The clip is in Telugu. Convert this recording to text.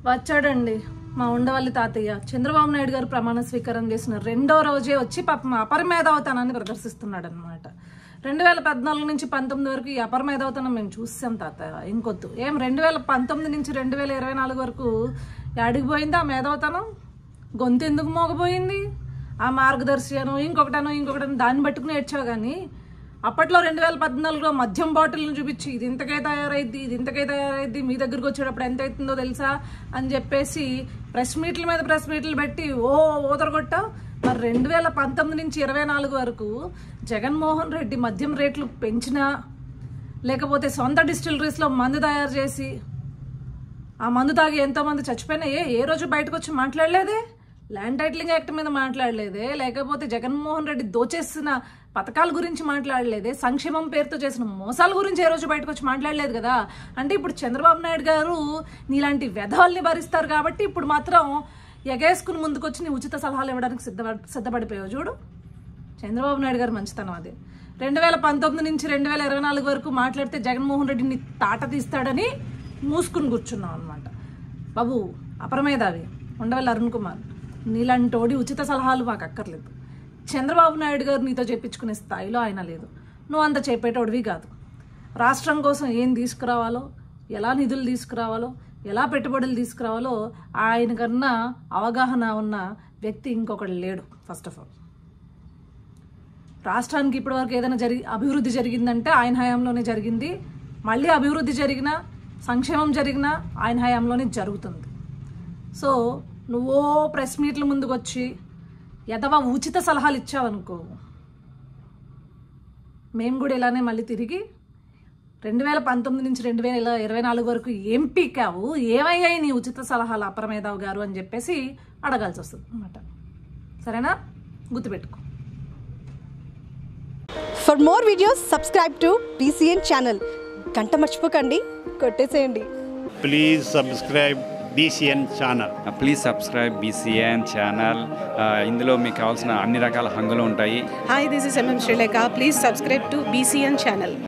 వచ్చాడండి మా ఉండవల్లి తాతయ్య. చంద్రబాబు నాయుడు గారు ప్రమాణ స్వీకారం చేసిన రెండో రోజే వచ్చి పాపం అపరమేధావతనాన్ని ప్రదర్శిస్తున్నాడు అనమాట. 2014 నుంచి 19 వరకు ఈ అపరమేధావతనం మేము చూసాం తాతయ్య. ఇంకొద్దు ఏం 2019 నుంచి 2024 వరకు అడిగిపోయింది ఆ మేధావతనం. గొంతు ఎందుకు మోగపోయింది? ఆ మార్గదర్శి అను ఇంకొకటను దాన్ని పట్టుకుని ఏడ్చావు. కానీ అప్పట్లో 2014లో మద్యం బాటిల్ను చూపించి ఇది ఇంతకే తయారైద్ది మీ దగ్గరకు వచ్చేటప్పుడు ఎంత అవుతుందో తెలుసా అని చెప్పేసి ప్రెస్ మీట్ల మీద ప్రెస్ మీట్లు పెట్టి ఓదరగొట్టావు. మరి 2019 నుంచి 24 వరకు జగన్మోహన్ రెడ్డి మద్యం రేట్లు పెంచినా లేకపోతే సొంత డిస్టిలరీస్లో మందు తయారు చేసి ఆ మందు తాగి ఎంతోమంది చచ్చిపోయినా ఏ రోజు బయటకు వచ్చి మాట్లాడలేదే? ల్యాండ్ టైటిలింగ్ యాక్ట్ మీద మాట్లాడలేదే? లేకపోతే జగన్మోహన్ రెడ్డి దోచేసిన పథకాల గురించి మాట్లాడలేదే? సంక్షేమం పేరుతో చేసిన మోసాల గురించి ఏ రోజు బయటకు వచ్చి మాట్లాడలేదు కదా. అంటే ఇప్పుడు చంద్రబాబు నాయుడు గారు నీలాంటి వెధవల్ని భరిస్తారు కాబట్టి ఇప్పుడు మాత్రం ఎగేసుకుని ముందుకొచ్చి నీ ఉచిత సలహాలు ఇవ్వడానికి సిద్ధపడిపోయావు. చూడు చంద్రబాబు నాయుడు గారు మంచితనం అది. 2019 నుంచి 2024 వరకు మాట్లాడితే జగన్మోహన్ రెడ్డిని తాట తీస్తాడని మూసుకుని కూర్చున్నాం అనమాట. బాబు అపరమేధావి ఉండవల్లి అరుణ్ కుమార్, నీలాంటోడి ఉచిత సలహాలు మాకు అక్కర్లేదు. చంద్రబాబు నాయుడు గారు నీతో చెప్పించుకునే స్థాయిలో ఆయన లేదు. నువ్వు అంత చెప్పేటోడివి కాదు. రాష్ట్రం కోసం ఏం తీసుకురావాలో, ఎలా నిధులు తీసుకురావాలో, ఎలా పెట్టుబడులు తీసుకురావాలో ఆయన కన్నా అవగాహన ఉన్న వ్యక్తి ఇంకొకటి లేడు. ఫస్ట్ ఆఫ్ ఆల్ రాష్ట్రానికి ఇప్పటివరకు ఏదైనా అభివృద్ధి జరిగిందంటే ఆయన హయాంలోనే జరిగింది. మళ్ళీ అభివృద్ధి జరిగినా సంక్షేమం జరిగినా ఆయన హయాంలోనే జరుగుతుంది. సో నువ్వో ప్రెస్ మీట్ల ముందుకు వచ్చి ఎదవా ఉచిత సలహాలు ఇచ్చావనుకో, మేము కూడా ఇలానే మళ్ళీ తిరిగి 2019 నుంచి 2024 వరకు ఏం పీకావు, ఏమయ్యాయి నీ ఉచిత సలహాలు అపరమేధావు గారు అని చెప్పేసి అడగాల్సి వస్తుంది అన్నమాట. సరేనా? గుర్తుపెట్టుకో. For more videos subscribe to BCN channel. గంట మర్చిపోకండి, కొట్టేసేయండి. Please subscribe BCN channel. Please subscribe BCN channel. ఇందులో మీకు కావాల్సిన అన్ని రకాల హంగులు ఉంటాయి. Hi, this is MM Sri Lanka. Please subscribe to BCN channel.